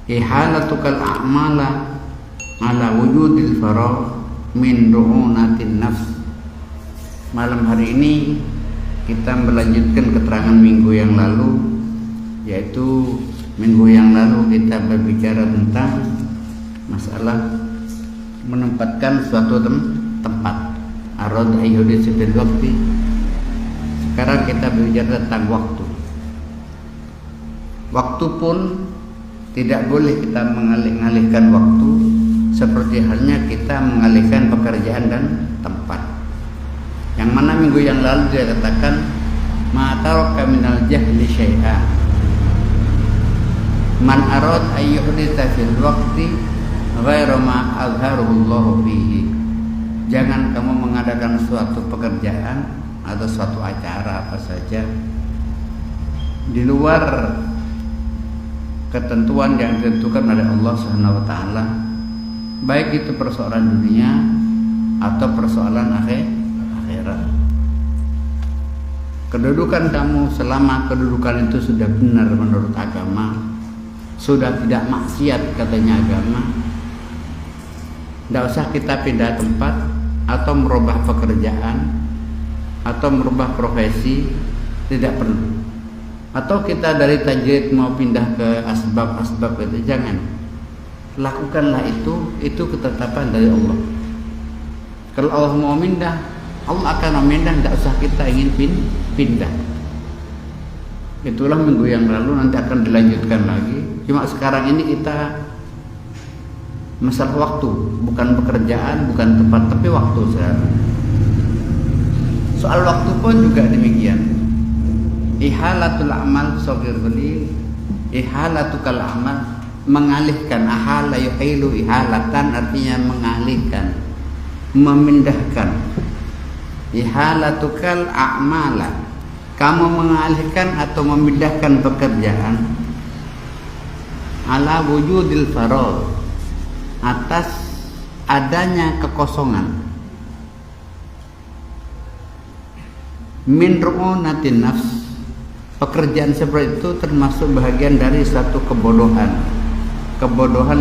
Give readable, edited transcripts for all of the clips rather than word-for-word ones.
Ihalatukal a'mala ala wujudil faragh min ru'unatin nafs. Malam hari ini kita melanjutkan keterangan minggu yang lalu, yaitu minggu yang lalu kita berbicara tentang masalah menempatkan suatu tempat. Arad ayyudis fil waqti. Sekarang kita berbicara tentang waktu. Waktu pun tidak boleh kita mengalihkan waktu, seperti halnya kita mengalihkan pekerjaan dan tempat. Yang mana minggu yang lalu dia katakan ma taraka minal jahli syai'a man arad ayyuhditsa fil waqti ghairu ma azharuhu Allah fihi. Jangan kamu mengadakan suatu pekerjaan atau suatu acara apa saja di luar ketentuan yang ditentukan oleh Allah Subhanahu wa taala, baik itu persoalan dunia atau persoalan akhirat. Kedudukan kamu selama kedudukan itu sudah benar menurut agama, sudah tidak maksiat katanya agama, tidak usah kita pindah tempat atau merubah pekerjaan atau merubah profesi, tidak perlu. Atau kita dari tajrid mau pindah ke asbab itu, jangan. Lakukanlah itu ketetapan dari Allah. Kalau Allah mau pindah, Allah akan memindah, tidak usah kita ingin pindah. Itulah minggu yang lalu, nanti akan dilanjutkan lagi. Cuma sekarang ini kita masalah waktu, bukan pekerjaan, bukan tempat, tapi waktu sekarang. Soal waktu pun juga demikian. Ihalatul amal sogir beli, ihalatukal amal, mengalihkan. Ahala yuhilu ihalatan artinya mengalihkan, memindahkan. Ihalatukal a'mala, kamu mengalihkan atau memindahkan pekerjaan ala wujudil faragh, atas adanya kekosongan, min ru'unatin nafs. Pekerjaan seperti itu termasuk bahagian dari suatu kebodohan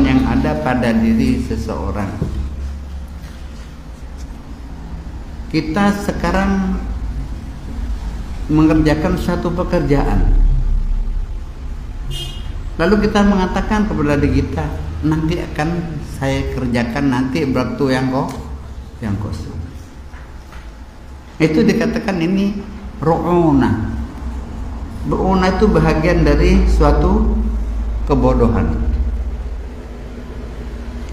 yang ada pada diri seseorang. Kita sekarang mengerjakan suatu pekerjaan, lalu kita mengatakan kepada diri kita, nanti akan saya kerjakan nanti waktu yang kosong. Itu dikatakan ini ru'una. Ru'una itu bahagian dari suatu kebodohan.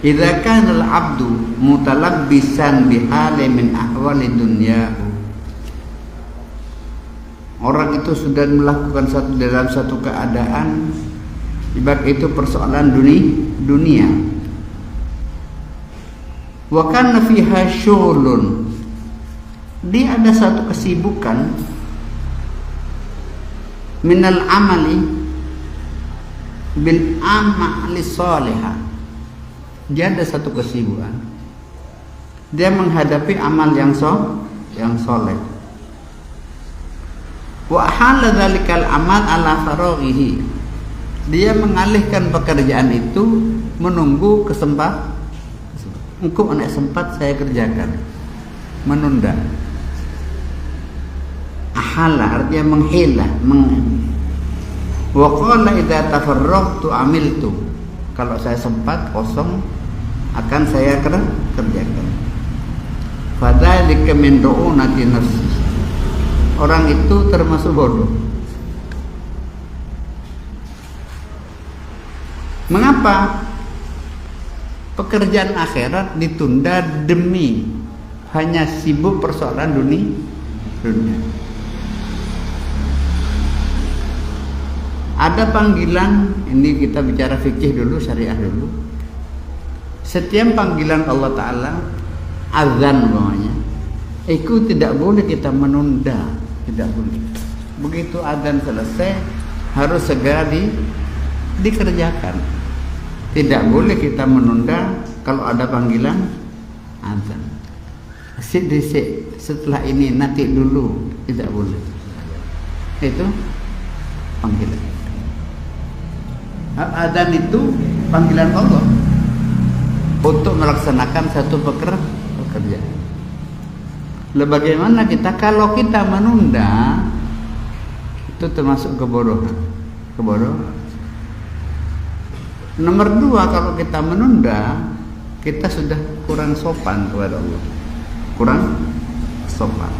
Idza kana al-'abdu mutalabbisan bihali min ahwali dunyahu. Orang itu sudah melakukan dalam satu keadaan, ibarat itu persoalan dunia. Wa kana fiha syughlun. Dia ada satu kesibukan minal amali bil amali salihah. Dia ada satu kesibukan, dia menghadapi amal yang soleh. Wa hala dzalikal amal ala faraghihi. Dia mengalihkan pekerjaan itu menunggu kesempatan. Engkau anak sempat saya kerjakan, menunda. Ahala artinya menghila, wa qala idza tafarragtu amiltu. Kalau saya sempat kosong akan saya kerjakan. Fadzalika min ru'unati nafsi. Orang itu termasuk bodoh. Mengapa pekerjaan akhirat ditunda demi hanya sibuk persoalan dunia? Ada panggilan, ini kita bicara fikih dulu, syariah dulu. Setiap panggilan Allah Ta'ala, azan namanya, itu tidak boleh kita menunda, tidak boleh. Begitu azan selesai, harus segera dikerjakan. Tidak boleh kita menunda kalau ada panggilan azan. Sik-sik, setelah ini nanti dulu, tidak boleh. Itu panggilan. Adzan itu panggilan Allah untuk melaksanakan satu pekerjaan. Bagaimana kita kalau kita menunda, itu termasuk kebodohan. Nomor 2, kalau kita menunda, kita sudah kurang sopan kepada Allah. Kurang sopan.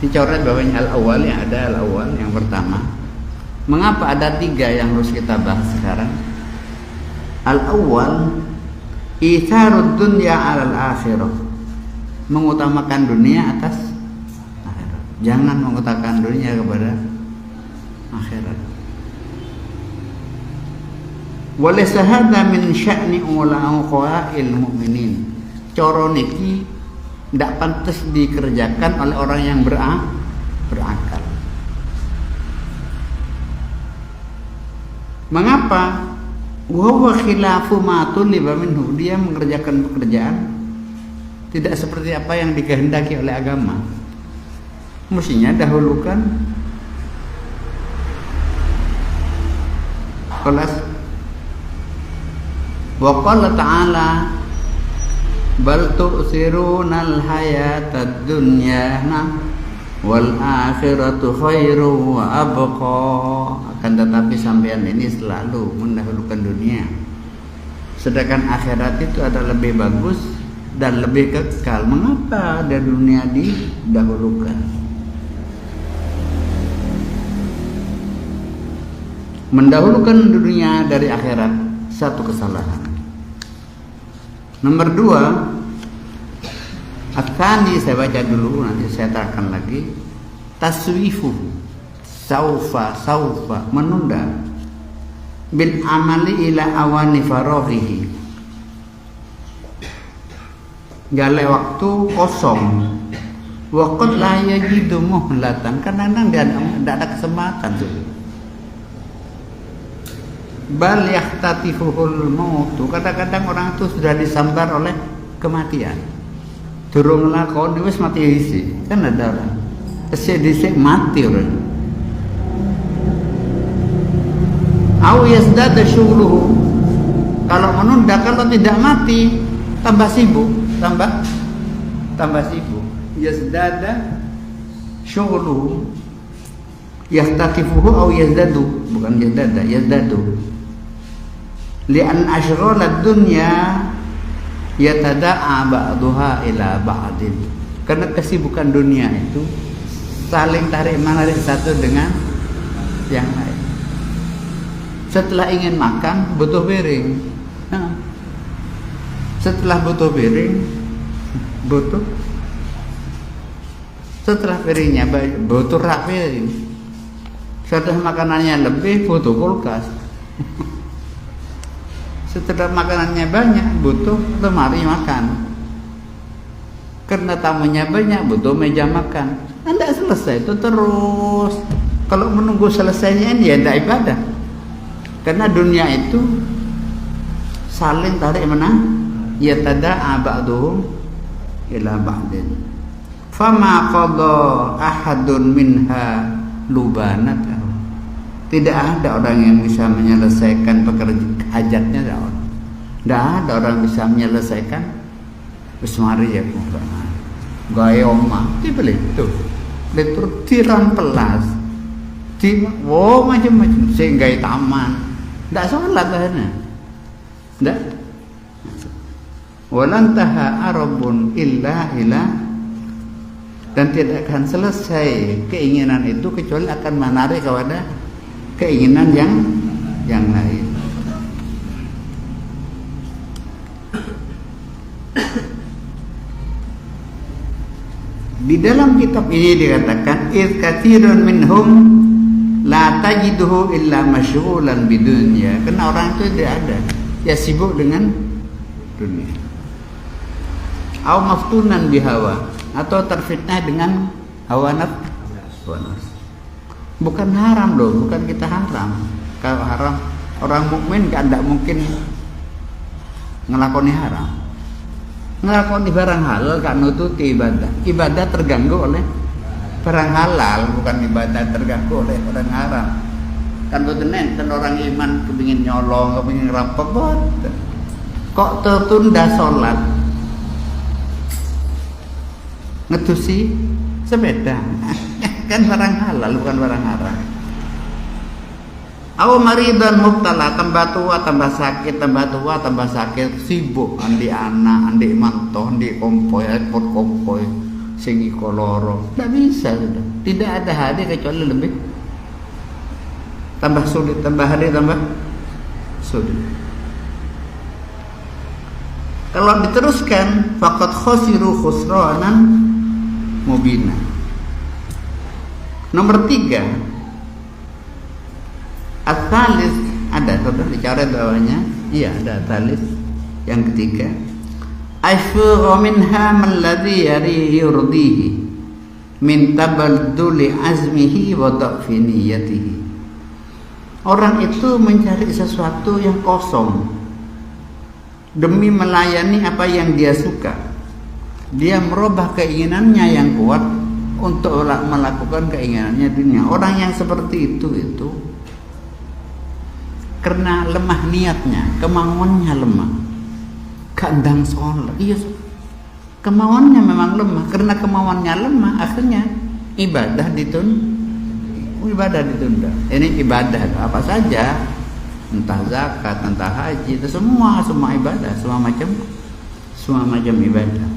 Dicoret bawahnya al-awwal, yang ada al-awwal yang pertama. Mengapa ada 3 yang harus kita bahas sekarang? Al-awwal, itharud dunya 'alal akhirah. Mengutamakan dunia atas akhirat. Jangan mengutamakan dunia kepada akhirat. Walaysa hadza min sya'ni ula'il mu'minin. Coro niki ndak pantas dikerjakan oleh orang yang berakal. Mengapa? Wa huwa khilafu ma tuliba minhu. Dia mengerjakan pekerjaan tidak seperti apa yang dikehendaki oleh agama. Mestinya dahulukan kelas. Wa qala ta'ala bal tu'sirunal hayatad dunya wal akhiratu khairu wa abqa. Akan tetapi sampean ini selalu mendahulukan dunia, sedangkan akhirat itu adalah lebih bagus dan lebih kekal. Mengapa ada dunia didahulukan? Mendahulukan dunia dari akhirat satu kesalahan. Nomor 2, At-Tsani, saya baca dulu, nanti saya terangkan lagi. Taswifu, saufa, menunda. Bil amali ila awani faraghihi. Gale waktu kosong. Wa qad la yajidu muhlatan, kadang-kadang dia tidak ada kesempatan tuh. Bal yahtatifuhul mautu, kadang-kadang orang itu sudah disambar oleh kematian. Durung lakoni wis mati isi. Kan ada orang disik mati orang. Au yazdada syughluhu. Kalau menunda, kalau tidak mati tambah sibuk, tambah sibuk. Yazdada syughluhu. Yahtatifuhu au yazdadu, bukan yazdada, yazdadu. Li'an asyrolad dunya yatada'a ba'duha ila ba'din. Karena kesibukan dunia itu saling tarik menarik satu dengan yang lain. Setelah ingin makan butuh piring. Setelah butuh piring butuh. Setelah piringnya butuh rak piring. Setelah makanannya lebih butuh kulkas. Setelah makanannya banyak butuh lemari makan. Karena tamunya banyak butuh meja makan. Tidak selesai itu terus. Kalau menunggu selesainya ini ya tidak ibadah. Karena dunia itu saling tarik menang. Ya tada'a ba'duhum ila ba'din. Fama qada ahadun minha lubanat. Tidak ada orang yang bisa menyelesaikan pekerjaan hajatnya. Tidak ada orang bisa menyelesaikan. Besmari ya gaya omah dibeli tuh letur tiram pelas di macam-macam sehingga taman. Tidak sholat akhirnya. Tidak. Walantaha arabun illa dan tidak akan selesai keinginan itu kecuali akan menarik kepada keinginan yang lain. Di dalam kitab ini dikatakan iz katsirun minhum la tajiduhu illa masyghulan bidunya. Karena orang itu tidak ada, ya sibuk dengan dunia. Au maftunan bihawa, atau terfitnah dengan hawa nafsu. Bukan haram loh, bukan kita haram. Kalau haram, orang mukmin tidak mungkin ngelakoni haram. Ngelakoni barang halal kan nututi ibadah. Ibadah terganggu oleh barang halal, bukan ibadah terganggu oleh barang haram. Kan boten enten orang iman kepingin nyolong, kepingin rampok boten. Kok tertunda sholat? Ngedusi sepeda. Kan barang halal, bukan barang haram. Aw maridan mubtala, tambah tua, tambah sakit, tambah tua, tambah sakit, sibuk andi anak, andi mantoh, andi kompoi, repot kompoi, singi koloro. Tidak bisa sudah. Tidak ada hari kecuali lebih tambah sulit, tambah hari tambah sulit. Kalau diteruskan, faqad khasiru khusranan mubina. Nomor 3, at-talis, ada sudah dicoret bawahnya. Iya, ada at-talis. Yang ketiga, ashfuru minha man ladzi yurdihi min tabadduli azmihi wa dha'fi niyyatihi. Orang itu mencari sesuatu yang kosong demi melayani apa yang dia suka. Dia merubah keinginannya yang kuat untuk melakukan keinginannya dunia. Orang yang seperti itu karena lemah niatnya, kemauannya lemah, kandang sholat. Iya, kemauannya memang lemah. Karena kemauannya lemah, akhirnya ibadah ditunda. Ini ibadah apa saja, entah zakat, entah haji, itu semua ibadah, semua macam ibadah.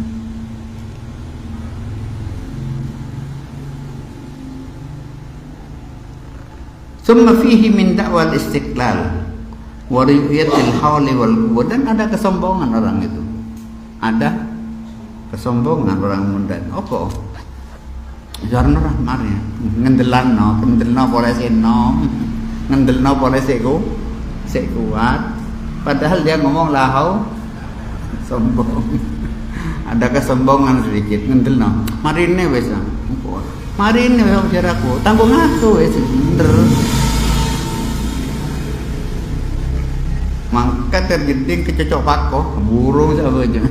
Summa fihi min da'wal istiqlal wa ri'yatil hawli wal quwwah. Dan ada kesombongan orang itu. Ada kesombongan orang muda. Apa? Jarno rahmarnya ngendelno boleh sik kuat, padahal dia ngomong lahau sombong. Ada kesombongan sedikit, ngendelno marine wis marine wis jaraku tanggung aku wis bener. Mangka tergeding kecocok pako burung apa aja.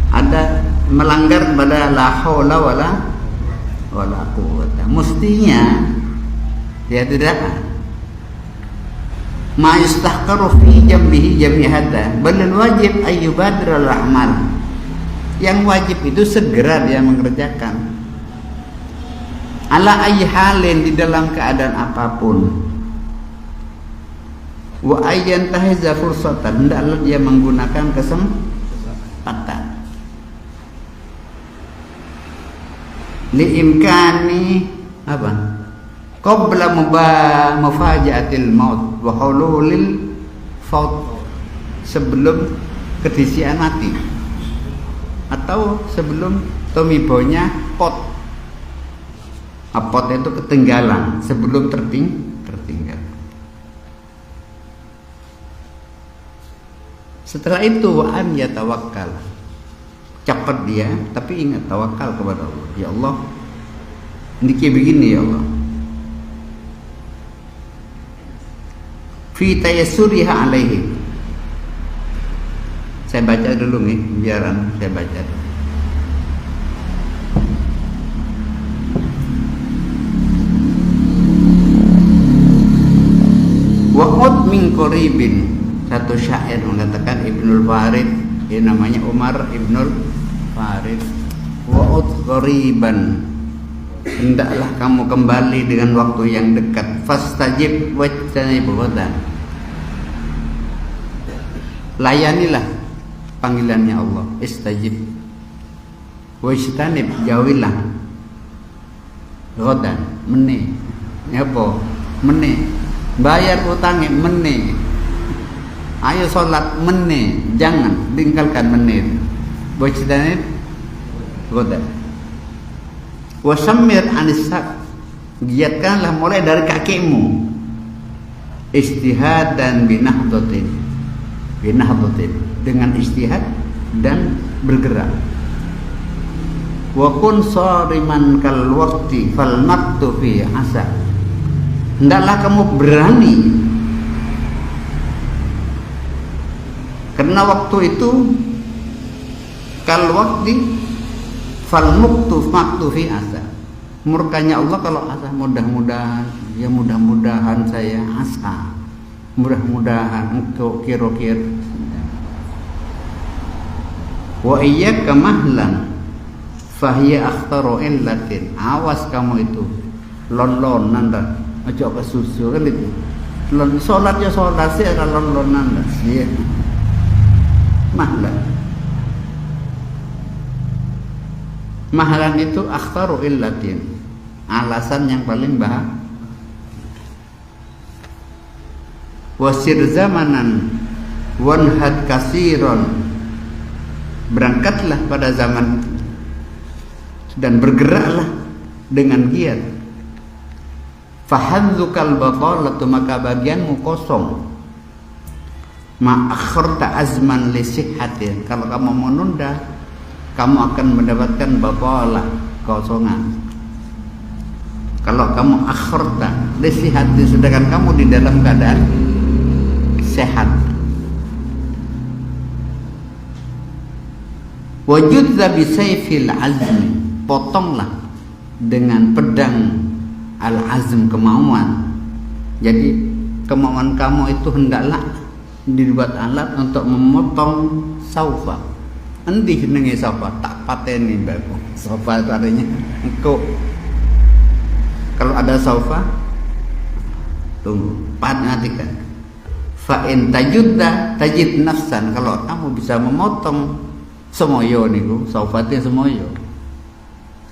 Ada melanggar pada la haula wala quwwata. Mestinya dia tidak ma yustahqaru fi jambihi jami'ata, bal wajib ayyubadira al-a'mal. Yang wajib itu segera dia mengerjakan. Ala ayyi halin, di dalam keadaan apapun. Wa ayyan tahiza fursatan, hendaklah dia menggunakan kesempatan. Liimkani apa? Qabla mufaja'atil maut wa hululil faut, sebelum kedisian mati atau sebelum tumibonya pot. Pot itu ketinggalan, sebelum tertinggal. Setelah itu wa'an ya tawakkal, cepat dia, tapi ingat tawakal kepada Allah. Ya Allah, ini kayak begini ya Allah. Fi tayassuriha alaihi. Saya baca dulu nih, biaran saya baca. Wa'ud min qaribin, satu syair mengatakan Ibnul Farid, ini namanya Umar Ibnul Farid. Wa'ud qariban, hendaklah kamu kembali dengan waktu yang dekat. Fastajib wajtanib ghadan, layanilah panggilannya Allah. Istajib wajtanib, jauhilah ghadan, mene apa mene, bayar utangnya mene, ayo sholat mene, jangan tinggalkan menit. Wajtanib ghadan wasamir anisak, giatkanlah mulai dari kakimu. Istihad dan binahdotin, dengan istihad dan bergerak. Wa kun sariman kal waqti fal maktu fi asa, hendaklah kamu berani karena waktu itu kal waqti fal maktu fi asa. Murkanya Allah kalau asa, mudah-mudahan, ya mudah-mudahan saya asa, mudah-mudahan engkau kira-kira. Wa iyyaka mahlan fahiya akhtaru illatin. Awas kamu itu lon-lonan dah, aja ke susu kan itu. Sholat ya sholat sih ada lon-lonan dah. Ya. Mahlan itu akhtaru illatin, alasan yang paling bahaya. Wasir zamanan wanhad kasiron, berangkatlah pada zaman dan bergeraklah dengan giat. Fahadzukal batalatu, maka bagianmu kosong. Ma akhirta azman li sihhatin, kalau kamu menunda kamu akan mendapatkan batalah, kosongan. Kalau kamu akhirta li sihhatin, sedangkan kamu di dalam keadaan sehat. Wajudza bisayfil azmi, potonglah dengan pedang al-azm, kemauan. Jadi kemauan kamu itu hendaklah dibuat alat untuk memotong saufa. Endi jenenge saufa? Tak pateni mbakku. Saufa itu artinya engkau. Kalau ada saufa, tunggu, perhatikan. Fa in tajudda tajid nafsan, kalau kamu bisa memotong semoyo niku, saufatnya semoyo,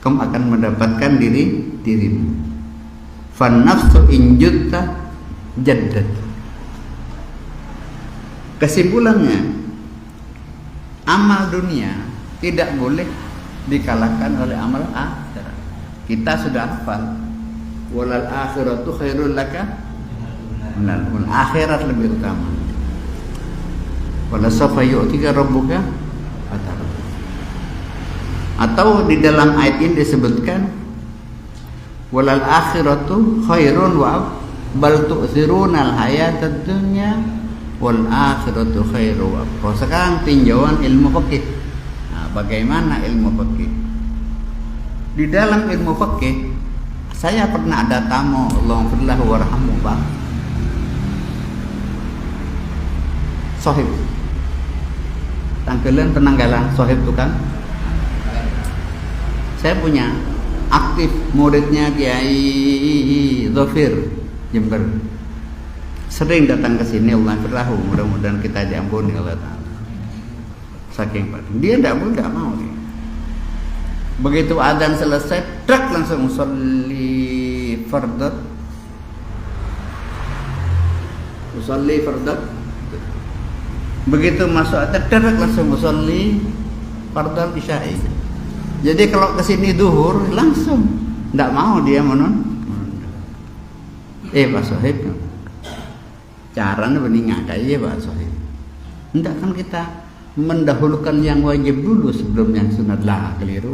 kamu akan mendapatkan dirimu. Fan nafsu injutta jaddat. Kesimpulannya, amal dunia tidak boleh dikalahkan oleh amal akhirat. Kita sudah hafal, walal akhiratu khairul laka minal ula, akhirat lebih utama. Wala sawfa yu'tika rabbuka fatarda. Atau di dalam ayat ini disebutkan walal akhiratu khairun wa bal tu'thirunal hayatad dunya wal akhiratu khairu wa abqa. Sekarang tinjauan ilmu fikih. Nah, bagaimana ilmu fikih? Di dalam ilmu fikih saya pernah ada tamu, Allahumma warhamhu, Bang. Sohib. Tanggelan penanggalan sohib itu kan. Saya punya aktif muridnya Kiai Zofir Jember. Sering datang ke sini, Allah firlahu, mudah-mudahan kita diampuni Allah Ta'ala. Saking penting. Dia tidak mau dia. Begitu adzan selesai, truk langsung usolli fardat. Usolli fardat. Begitu masuk adzan, truk langsung usolli fardat isya'i. Jadi kalau ke sini duhur langsung tidak mau dia Pak Sohib, caranya bening kayak Pak Sohib. Tidak kan kita mendahulukan yang wajib dulu sebelum yang sunat, lah keliru.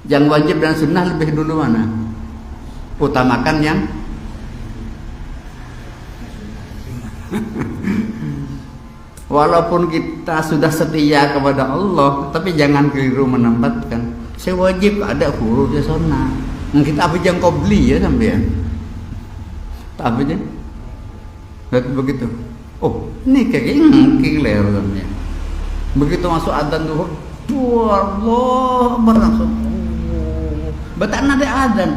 Yang wajib dan sunnah lebih dulu mana? Utamakan yang walaupun kita sudah setia kepada Allah, tapi jangan keliru menempatkan. Saya wajib ada hurufnya sunnah. Kita apa yang kau beli ya sampean? Tak apa je. Begitu. Oh, ini kayak keliru sampean. Begitu masuk adzan zuhur, Allah berlangsung. Betan ada adzan,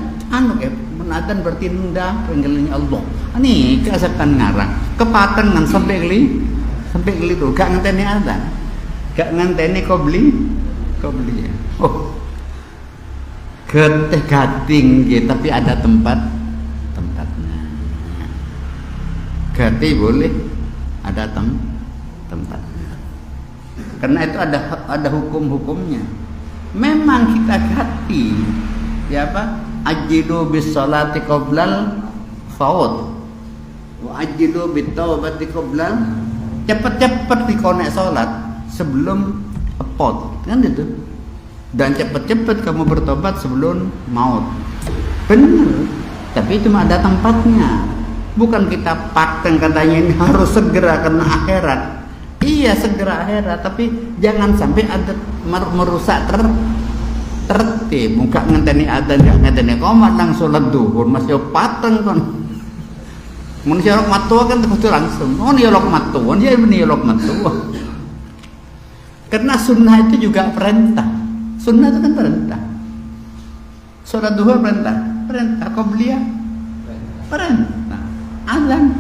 menadzan berarti nunda panggilannya Allah. Ini keasakan ngarang, kepatengan sampai geli tuh, gak ngenteni adzan, gak ngenteni kau beli ya. Oh, getih gating gitu, tapi ada tempatnya. Gati boleh, ada tempatnya. Karena itu ada hukum-hukumnya. Memang kita gati, ya apa? Ajidu bis salati qoblal faud, wa ajidu bit taubati qoblal. Cepat-cepat dikonek sholat sebelum pot, kan itu. Dan cepat-cepat kamu bertobat sebelum maut. Benar. Tapi itu ada tempatnya. Bukan kita paten katanya ini harus segera kena akhirat. Iya segera akhirat, tapi jangan sampai ada merusak tertib. Muka ngenteni adzan gak ngenteni qomat langsung sholat duhur masih pateng kon. Mun siarok matua kan kudu langsung. Oh ni lok matua, dia ini lok matua. Karena sunnah itu juga perintah. Sunnah itu kan perintah. Sholat duhur perintah, qobliyah perintah, azan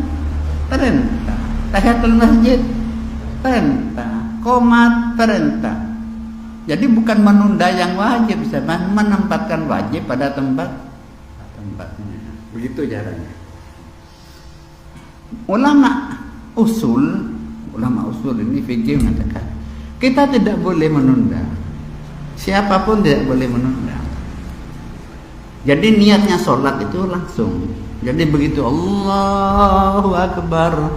perintah, tahiyatul masjid perintah, qomat perintah. Jadi bukan menunda yang wajib, menempatkan wajib pada tempatnya. Begitu caranya. Ulama usul ini fikih mengatakan kita tidak boleh menunda. Siapapun tidak boleh menunda. Jadi niatnya sholat itu langsung. Jadi begitu Allahu Akbar,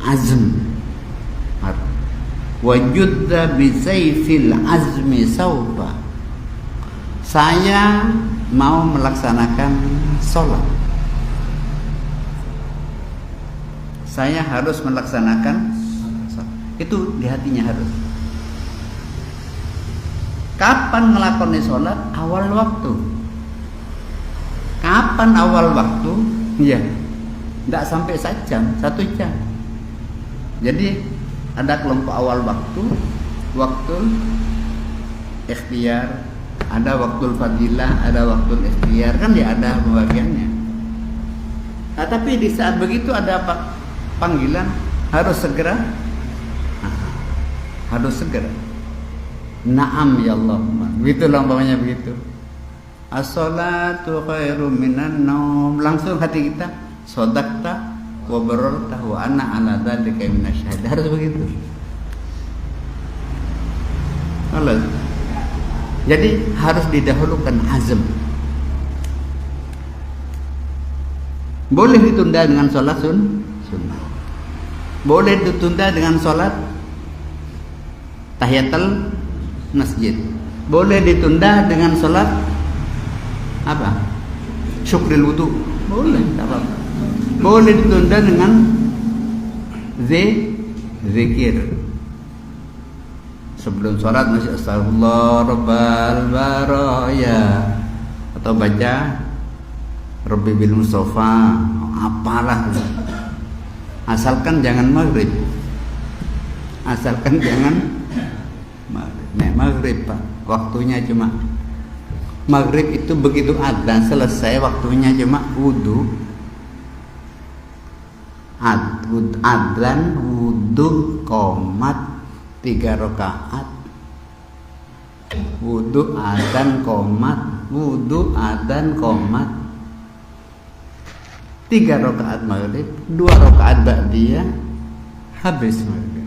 azm. Wajudda bisayfil azmi sawfa. Saya mau melaksanakan sholat. Saya harus melaksanakan sholat. Itu di hatinya harus. Kapan ngelakoni sholat? Awal waktu. Kapan awal waktu? Ya, tidak sampai 1 jam, 1 jam. Jadi ada kelompok awal waktu ikhtiar, ada waktu fadilah, ada waktu ikhtiar, kan ya ada pembagiannya. Nah, tapi di saat begitu ada panggilan harus segera, harus segera. Naam ya Allah, begitu umpamanya begitu. As-salatu khairum minan naum. Langsung hati kita, sodakta wa bararta wa ana ala dzalika minasyahid. Harus begitu. Allah. Jadi harus didahulukan azam. Boleh ditunda dengan sholat sunnah. Boleh ditunda dengan sholat tahiyatul masjid. Boleh ditunda dengan sholat apa? Syukril wudu. Boleh, tak apa-apa. Boleh ditunda dengan zikir. Sebelum sholat masih astagfirullah rabbal baraya, atau baca Rabbi bil Mustafa, apalah. Asalkan jangan maghrib. Asalkan jangan maghrib. Nek maghrib Pak, waktunya cuma maghrib itu begitu adzan selesai waktunya cuma wudu. Adzan, wudu, qomat 3 rakaat. Wudu, adzan, qomat, wudu, adzan, qomat. 3 rakaat maghrib, 2 rakaat ba'diyah, habis maghrib.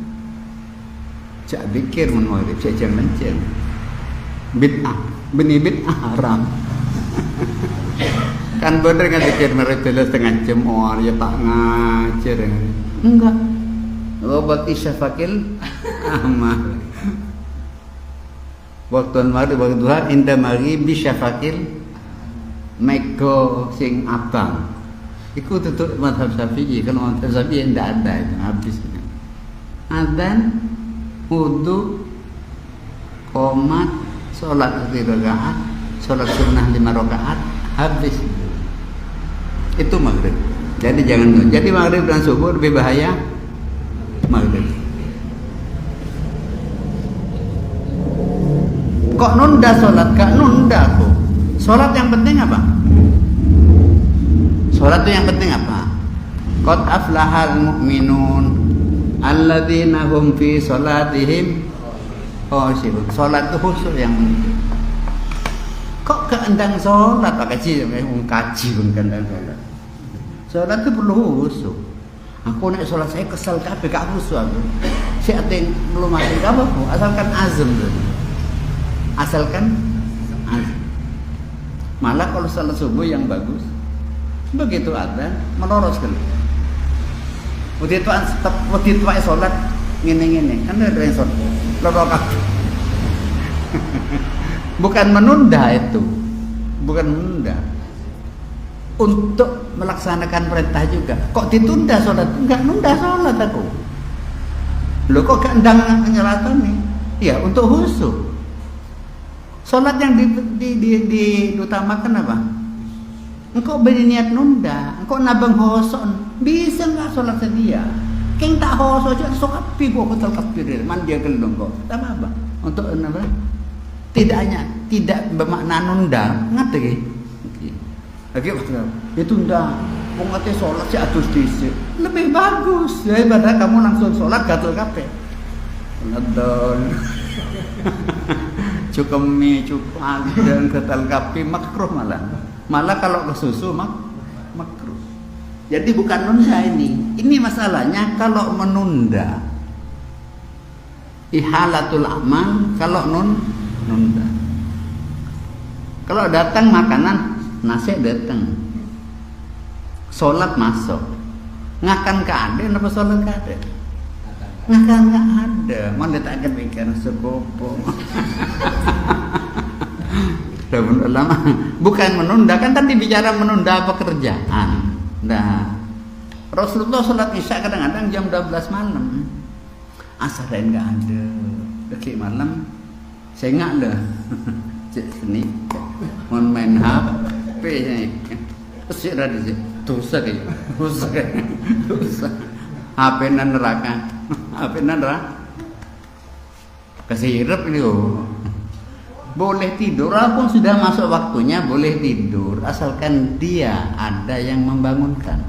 Cak zikir mun maghrib, cak jam-jam. Bid'ah, benih bid'ah haram. Kan bener kan zikir maghrib 3,5 jam, oh ya tak ngajar. Enggak. Obat isyafakil amal. Waktu maghrib waktu duha inda maghrib bisyafakil mego sing abang. Iku tutup mazhab Syafi'i. Kalau mazhab Syafi'i tidak ada itu habis. Adzan, wudu, qomat, sholat 3 rakaat, sholat sunnah 5 rakaat, habis. Itu maghrib. Jadi jangan. Jadi maghrib dan subuh lebih bahaya. Maghrib. Kok nunda sholat? Gak nunda kok. Sholat yang penting apa? Sholat itu yang penting apa? Qad aflahal mu'minun alladzina hum fi sholatihim khushu'un. Sholat itu khusyuk yang penting. Kok keendang sholat? Pak kaji pun keendang sholat. Sholat itu perlu khusyuk. Aku naik sholat saya kesal kabeh gak khusyuk aku. Si ate belum mati apa kok? Asalkan azam tuh. Asalkan azam. Malah kalau sholat subuh yang bagus, begitu adzan meloros kan. Waktu itu sholat ngene-ngene kan ada yang sholat lorokat. Bukan menunda itu, bukan menunda. untuk melaksanakan perintah juga. Kok ditunda sholat? Enggak nunda sholat aku. Loh kok gak ndang nyeratoni? Ya untuk khusyuk. Sholat yang diutamakan apa? Engkau berniat nunda, engkau nabang hoson, bisa nggak sholat sedia? Keng tak hoso aja sholat pi kok betul kafir, mandi gelong kok. Tak apa? Untuk apa? Tidak bermakna nunda, ngerti? Lagi itu ndak. Wong ate sholat sih atus dhisik. Lebih bagus daripada kamu langsung sholat gatel kabeh. Nadol. Cukup mie, cukup dan gatel kabeh makruh malah. Malah kalau ke susu makruh. Jadi bukan nunda ini. Ini masalahnya kalau menunda. Ihalatul amal kalau nunda. Kalau datang makanan, nasi datang. Sholat masuk. Ngakan ada, apa sholat ada? Ngakan nggak ada. Mana tak akan pikir sekopo. Lama. Bukan menunda, kan tadi bicara menunda pekerjaan. Nah, Rasulullah sholat isya kadang-kadang jam 12 malam. Asar lain nggak ada. Dekat malam, saya nggak ada. Sini, mau main HP nya. Terus ada di dosa dosa. HP nan neraka, HP nan neraka. Kasih hirup ini oh. Boleh tidur, walaupun sudah masuk waktunya boleh tidur, asalkan dia ada yang membangunkan,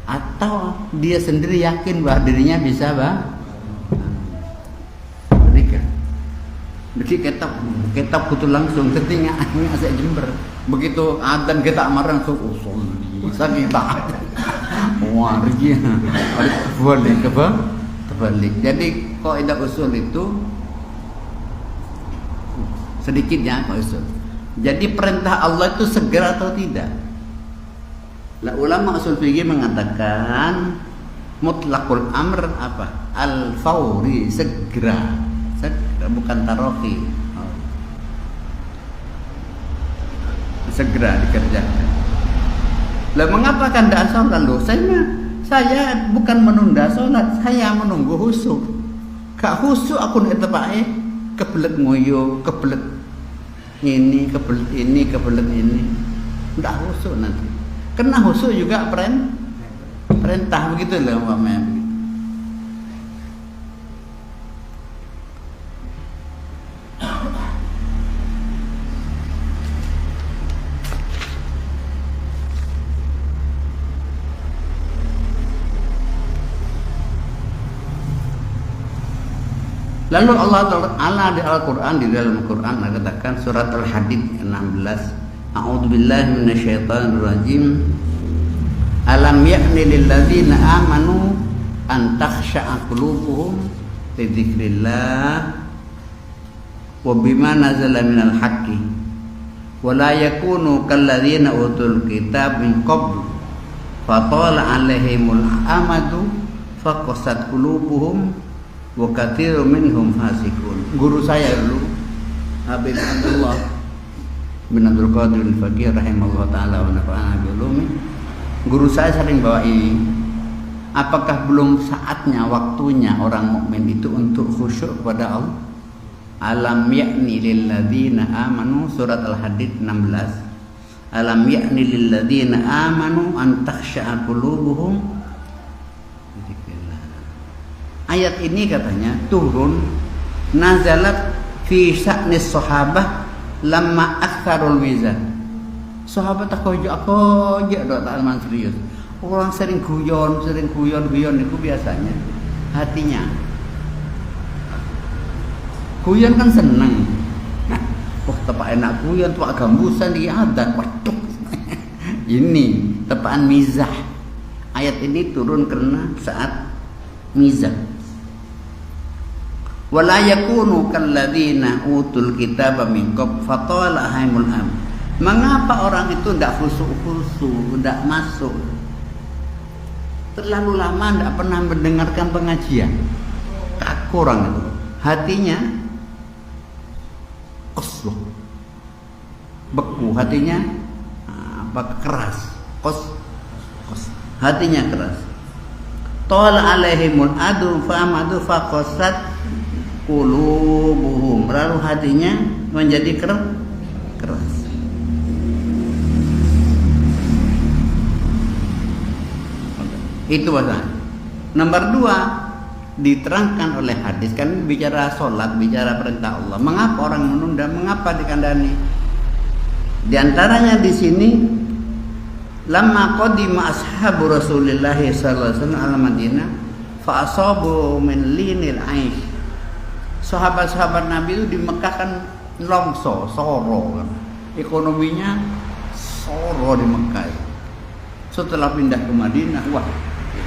atau dia sendiri yakin bahwa dirinya bisa nikah. Begitu ketap kutu langsung ketinggalan asal Jember. Begitu adzan kita marah langsung usul sakit tak. Wah, boleh kebalik. Jadi kaidah usul itu sedikitnya usul. Jadi perintah Allah itu segera atau tidak? Lah ulama usul fikih mengatakan mutlaqul amr apa? Al-fauri, segera bukan tarofi. Segera dikerjakan. Lah mengapa kan tidak sholat? Loh, saya bukan menunda sholat, saya menunggu khusyuk. Kak khusyuk aku nek tepake kebelet ngoyo, kebelet ini, kebelet ini, kebelet ini. Ndak khusyuk nanti. Kena khusyuk juga perintah begitu loh umpamanya. Lalu Allah Ta'ala di Al-Quran, di dalam Al-Quran mengatakan surat Al-Hadid 16, A'udzubillahi minasyaitonirrajim. Alam ya'ni lilladzina amanu an takhsha'a qulubuhum li dzikrillah wa bima nazala minal haqqi wa la yakunu kalladzina utul kitab min qabl fatala 'alaihimul amadu faqasat qulubuhum wa katsirun minhum fasikun. Guru saya dulu Habib Abdullah bin Abdul Qadir Al-Faqih rahimahullah taala wa nafa'ana bi ulumi. Guru saya sering bawa ini. Apakah belum saatnya, waktunya orang mukmin itu untuk khusyuk kepada Allah? Alam ya'ni lil ladzina amanu, surat Al-Hadid 16. Alam ya'ni lil ladzina amanu an takhsha'a qulubuhum. Ayat ini katanya turun nazalat fi sya'nis sahabah lamma aktsarul mizan. Sahabat tak koyo dok tak aman serius. Orang sering guyon itu biasanya hatinya. Guyon kan seneng. Wah, tepak enak guyon, tepak gambusan di adat. Waduh. Ini tepaan mizah. Ayat ini turun karena saat mizah. Wala yakunu kalladzina utul kitaba min qabl fatala haimul am. Mengapa orang itu tidak khusyuk, tidak masuk? Terlalu lama tidak pernah mendengarkan pengajian. Kaku orang itu. Hatinya kosong, beku hatinya. keras. Kos hatinya keras. Tala alaihimul adu fa'amadu faqasat qulubuhum, lalu hatinya menjadi keras. Itu bahasa. Nomor 2, diterangkan oleh hadis, kan bicara sholat, bicara perintah Allah. Mengapa orang menunda? Mengapa dikandani? Di antaranya di sini, lamma qadima ashabu Rasulillah sallallahu alaihi wasallam al-Madinah fa asabu min linil aish. Sahabat-sahabat Nabi itu di Mekah kan soro kan. Ekonominya soro di Mekah. Setelah pindah ke Madinah, wah,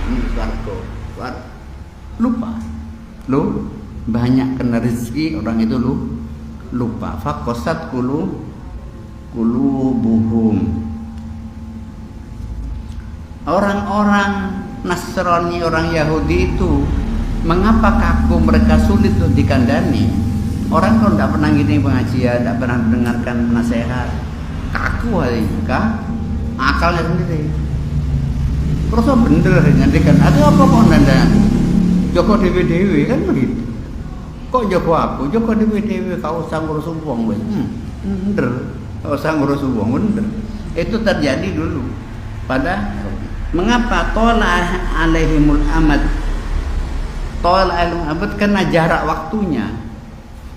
ini warga lupa. Banyak kena rezeki orang itu lupa. Faqasat qulubuhum. Orang-orang Nasrani, orang Yahudi itu mengapa kaku, mereka sulit untuk dikandani? Orang kalau tidak pernah gini pengajian, tidak pernah mendengarkan nasihat, kaku hari kah? Akalnya sendiri. Terus bener ngantikan, aduh apa kok nanda Joko Dewi kan begitu. Kok Joko aku? Joko Dewi kau usah ngurus uang, bener. Kau usah ngurus uang, bener. Itu terjadi dulu pada. Mengapa tola alaihimul amad? Tola alaihimul amad karena jarak waktunya.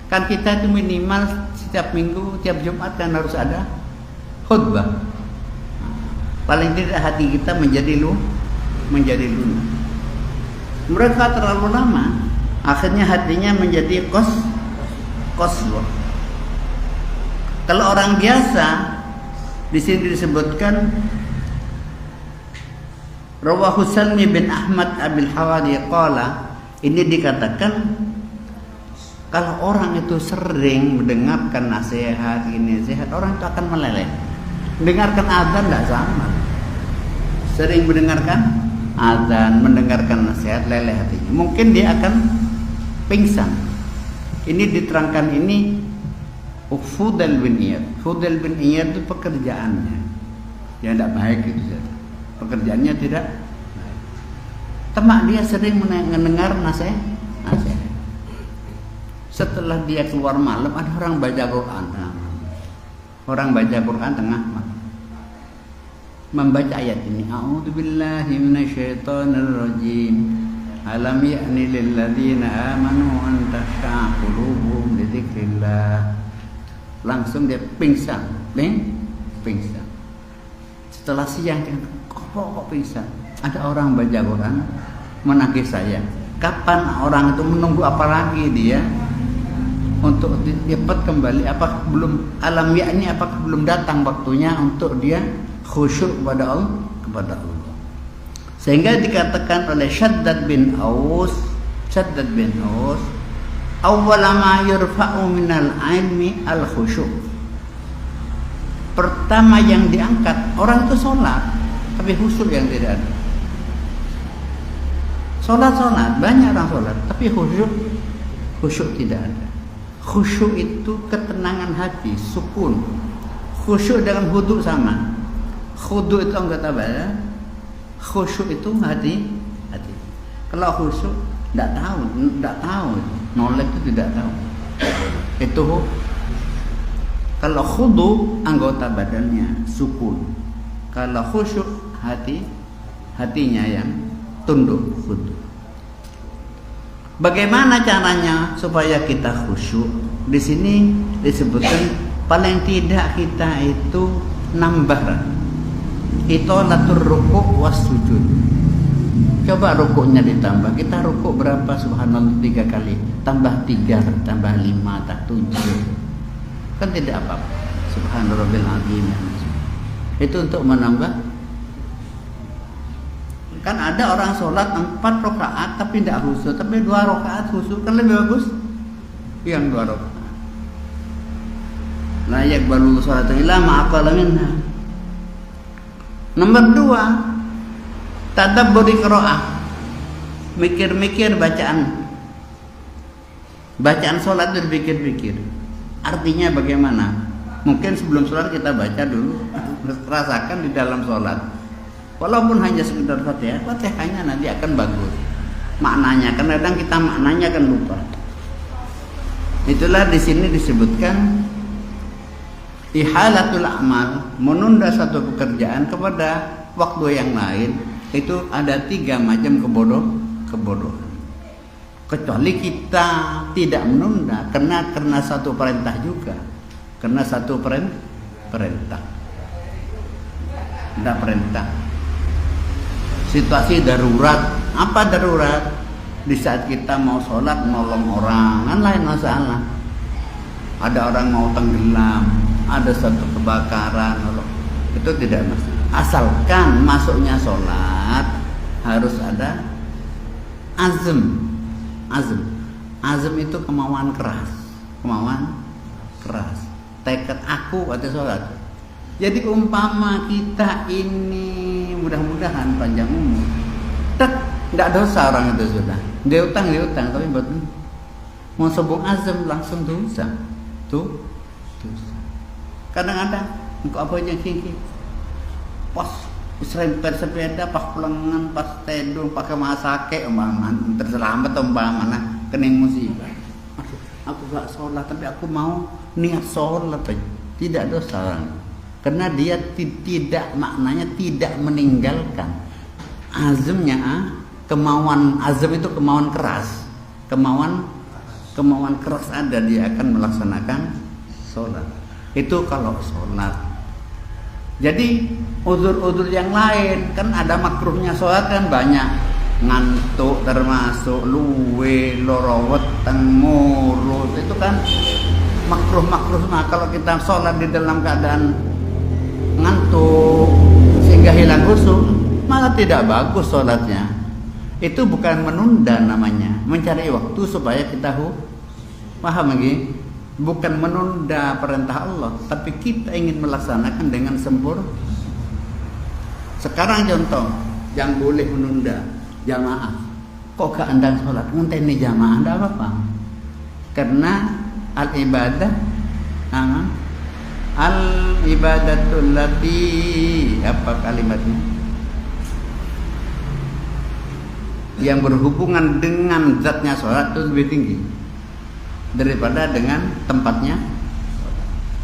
Kan kita itu minimal setiap minggu, tiap Jumat kan harus ada khutbah. Paling tidak hati kita menjadi lunak. Mereka terlalu lama, akhirnya hatinya menjadi koswa. Kalau orang biasa, di sini disebutkan Rawahu Salmi bin Ahmad Abil Hawadi qala, ini dikatakan kalau orang itu sering mendengarkan nasihat ini nasihat, orang itu akan meleleh. Mendengarkan azan tidak sama. Sering mendengarkan azan, mendengarkan nasihat, leleh hatinya. Mungkin dia akan pingsan. Ini diterangkan ini Fudel bin Iyad. Fudel bin Iyad itu pekerjaannya yang tidak baik itu. Pekerjaannya tidak baik. Temak dia sering mendengar nasihat. Setelah dia keluar malam, ada orang baca Quran. Orang baca Quran tengah malam, membaca ayat ini, A'udzubillahi minasyaitonirrajim. Alam ya'ni lil ladzina amanu an takhsha'a qulubuhum li dzikrillah. Langsung dia pingsan. Setelah siang dia, kok pingsan? Ada orang baca Quran menagih saya. Kapan orang itu menunggu apa lagi dia untuk dapat kembali? Apakah belum alam yakni, apakah belum datang waktunya untuk dia khusyuk kepada Allah? Sehingga dikatakan oleh Shaddad bin Aus, awwala ma yurfa'u minal ilmi al khusyuk. Pertama yang diangkat, orang itu sholat tapi khusyuk yang tidak ada. Sholat banyak orang sholat tapi khusyuk tidak ada. Khusyuk itu ketenangan hati, sukun. Khusyuk dengan hudu sama. Hudu itu anggota badan, khusyuk itu hati. Kalau khusyuk tidak tahu, nolak itu tidak tahu. Itu kalau khudu anggota badannya sukun. Kalau khusyuk hatinya yang tunduk khudu. Bagaimana caranya supaya kita khusyuk? Di sini disebutkan paling tidak kita itu nambah itolatur ruku' was sujud. Coba rukuknya ditambah. Kita rukuk berapa? Subhanallah 3 kali. Tambah 3, tambah 5, tak 7. Kan tidak apa-apa. Subhanarabbil azim. Itu untuk menambah. Kan ada orang sholat 4 rakaat tapi tidak khusyuk, tapi 2 rakaat khusyuk, kan lebih bagus yang 2 rakaat. La yaqbalu sholata illa ma aqala minha. Nomor 2, tadabbur qiraah. Mikir-mikir bacaan sholat itu dipikir-pikir. Artinya bagaimana? Mungkin sebelum sholat kita baca dulu, rasakan di dalam sholat. Walaupun hanya sekedar Fatihah, Fatihahnya nanti akan bagus. Maknanya, kadang kita maknanya kan lupa. Itulah di sini disebutkan ihalatul amal, menunda satu pekerjaan kepada waktu yang lain. Itu ada 3 macam kebodohan. Kecuali kita tidak menunda karena satu perintah juga. Karena satu perintah. Tidak perintah. Situasi darurat. Apa darurat? Di saat kita mau sholat nolong orang, kan lain masalah. Ada orang mau tenggelam, ada satu kebakaran, itu tidak masalah. Asalkan masuknya sholat harus ada azm. Azm itu kemauan keras. Tekad aku pada sholat. Jadi umpama kita ini mudah-mudahan panjang umur, tidak dosa orang itu sudah. Dia utang, tapi betul mau sebut azam langsung dosa. Tuh. Kadang-kadang engkau apa aja kiki. Pas serempet sepeda, pas pulangan, pas tedung, pakai masake, terselamat umpamanya kening musibah. Aku gak sholat, tapi aku mau niat sholat. Tidak dosa orang. Karena dia tidak, maknanya tidak meninggalkan azamnya. Kemauan azam itu kemauan keras. Kemauan keras ada, dia akan melaksanakan sholat. Itu kalau sholat. Jadi uzur-uzur yang lain kan ada makruhnya sholat kan banyak. Ngantuk termasuk, luwe, loro weteng, murus, itu kan makruh. Nah, kalau kita sholat di dalam keadaan ngantuk sehingga hilang khusyuk, malah tidak bagus sholatnya. Itu bukan menunda namanya, mencari waktu supaya kita paham lagi. Bukan menunda perintah Allah, tapi kita ingin melaksanakan dengan sempurna. Sekarang contoh yang boleh menunda jamaah, kok gak andang sholat, ngenteni jamaah, tidak apa-apa. Karena al-ibadah al-ibadatul lati, apa kalimatnya, yang berhubungan dengan zatnya sholat itu lebih tinggi daripada dengan tempatnya.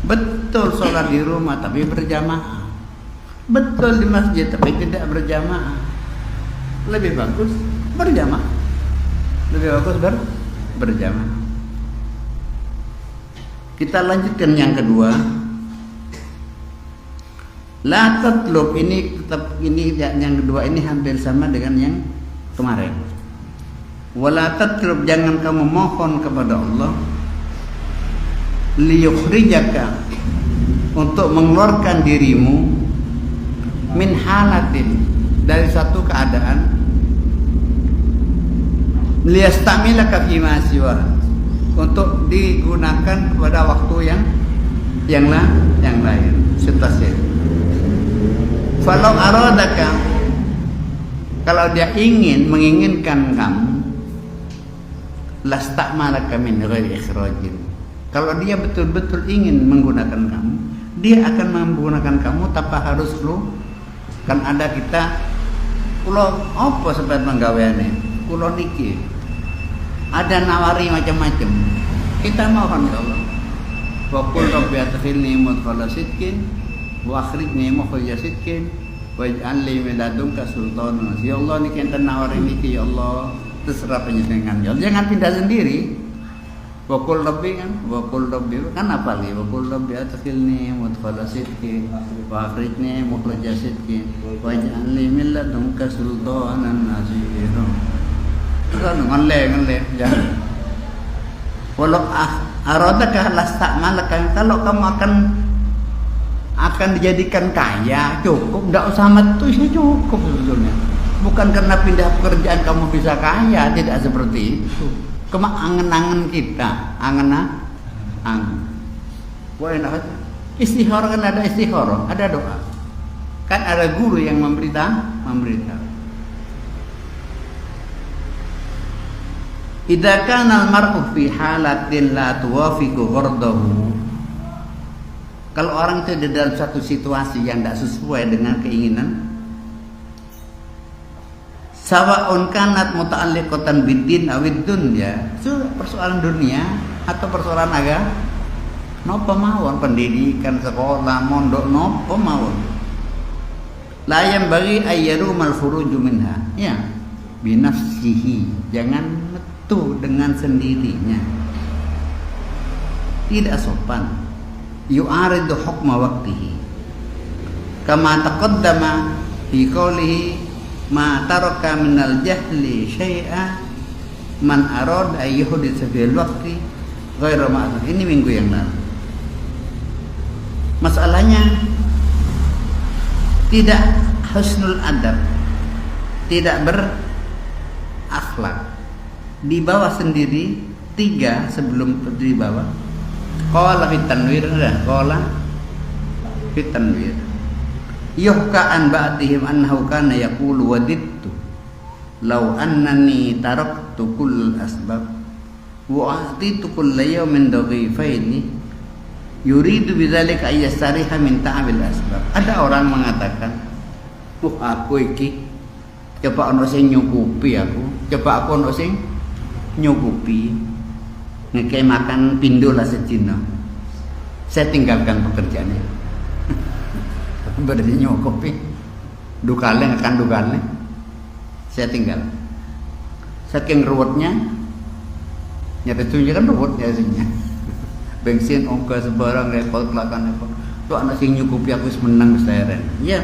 Betul sholat di rumah tapi berjamaah, betul di masjid tapi tidak berjamaah. Lebih bagus berjamaah, berjamaah. Kita lanjutkan yang kedua. La tatlub, ini tetap ini yang kedua ini hampir sama dengan yang kemarin. Wala tatlub, jangan kamu mohon kepada Allah liyukhrijaka, untuk mengeluarkan dirimu min halatin, dari satu keadaan, liyastamilaka fima siwa, untuk digunakan pada waktu yang lain. Situasi. Falau aradaka, kalau dia menginginkan kamu, lastakmalaka min ghairi ikhrajin, kalau dia betul-betul ingin menggunakan kamu, dia akan menggunakan kamu tanpa harus lu. Kan ada kita kulo apa sebab penggaweane, kulo niki ada nawari macam-macam, kita mohon ya Allah, wa qul rabbi adkhilni mudkhala sidqin wa akhrijni mukhraja sidqin waj'al li min ladunka sultanan. Ya Allah, niki enten nawari niki ya Allah, terserah penjenengan ya Allah, jangan pindah sendiri. Wa qul rabbi kan apa lagi, wa qul rabbi adkhilni mudkhala sidqin wa akhrijni mukhraja sidqin waj'al li min ladunka sultanan nasira. Ngeleh jangan. Walau aradaka lastakmalaka, kalau kamu akan dijadikan kaya, cukup, tidak usah metu, cukup sebetulnya. Bukan karena pindah pekerjaan kamu bisa kaya, tidak seperti itu. Angen-angen kita, angen. Istikharah kan ada istikharah, ada doa. Kan ada guru yang memberitahu. Idza kana al-mar'u fi halatin la tuwafiqu ghurdahu, Kalau orang itu di dalam satu situasi yang tidak sesuai dengan keinginan, sawa'un kanat muta'alliqatan bid-din awid dunya, itu persoalan dunia atau persoalan agama, napa mawon, pendidikan, sekolah, mondok, napa mawon. La yanbaghi ayyarumal khuruju minha, ya, binafsihi, jangan metu dengan sendirinya. Tidak sopan. Yu'aridu hukma waqtihi. Kama taqaddama fi qawlihi ma taraka minal jahli syai'a man arad ay yuhditsa fil waqti ghairu ma'ruf. Ini minggu yang lalu. Masalahnya tidak husnul adab, tidak berakhlak. Dibawa sendiri 3 sebelum dibawa. Qala fit tanwir, qala fit tanwir. Yuhka an ba'dihim annahu kana yaqulu wadidtu law annani taraktu kull asbab wa a'titu kull yawmin daghifaini yuridu bidzalika ayyastariha min ta'abil asbab. Ada orang mengatakan, aku iki coba ono sing nyukupi aku, coba aku ono sing nyukupi. Ngekei makan pindo lah sedina. Saya tinggalkan pekerjaannya. Berarti nyukupi. Dukale akan dukale. Saya tinggal. Saking ruwetnya, nyata tunjuk kan ruwet ya sihnya. Bensin ongkos sebarang repot kelakan apa. Tuh anak sing nyukupi aku menang seren. Ya.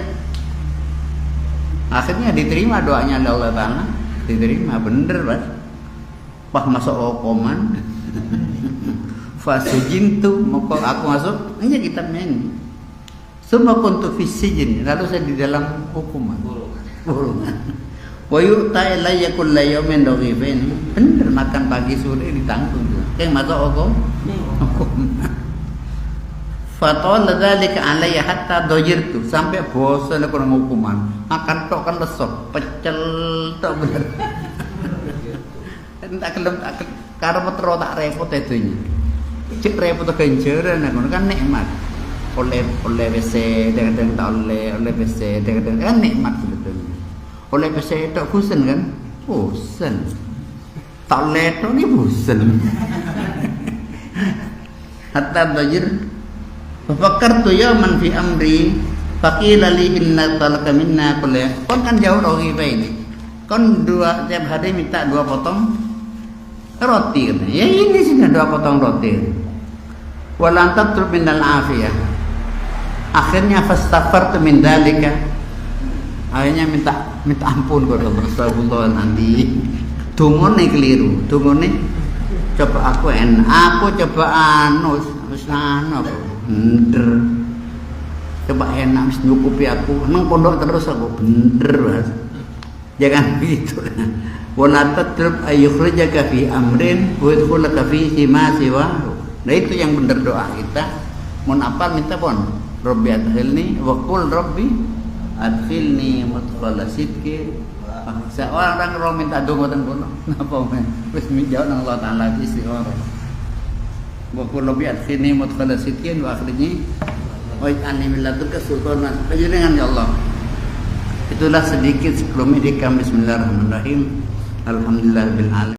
Akhirnya diterima doanya Allah Ta'ala. Diterima bener, Mas. Pas masuk hukuman. Fasujintu, maka aku masuk aja kitabnya ini. Semua kuntu fisijin, lalu saya di dalam hukuman. Kurungan. Wa yu'ta ilayya kulla yawmin daghifain. Bener, makan pagi sore ditanggung tuh. Kayak masuk hukuman. Fatawalla dzalika alayya hatta dajirtu, sampai bosan aku nang hukuman. Makan tok kan lesok, pecel tok bener. Tak kelem karep terus tak repot itu ini. Cek repot ganjaran aku kan nikmat. Oleh WC dengan tak oleh WC dengan kan nikmat sebetulnya. Oleh WC tok bosan kan? Bosan. Tak oleh tok ni bosan. Hatta dajir fakartu yawman fi amri faqila li inna talaka minna kullaya. Kon kan jauh dari ini. Kon tiap hari minta 2 potong roti. Ya ini sudah 2 potong roti. Walan tatrub minal afiyah. Akhirnya fastaghfartu min dalika. Akhirnya minta ampun kepada Allah. Astagfirullah nanti. Dungone keliru. Dungone coba aku coba wis anu bener. Coba enak wis nyukupi aku. Emang pondok terus aku bener, Mas. Jangan begitu. Wala tatrub ayyukhrajaka fi amrin wa yadkhulaka fi ma siwa. Nah itu yang benar doa kita. Mun apa minta pon. Rabbi adkhilni wa qul rabbi adkhilni mudkhala sidqi. Seorang orang minta donga ten kono. Napa wis mijau nang Allah Taala istighfar. Wa qul rabbi adkhilni mudkhala sidqi wa akhrijni wa ij'alni min ladunka sultanan. Panjenengan ya Allah. Itulah sedikit sebelum ini. Bismillahirrahmanirrahim. Alhamdulillahirabbil alamin.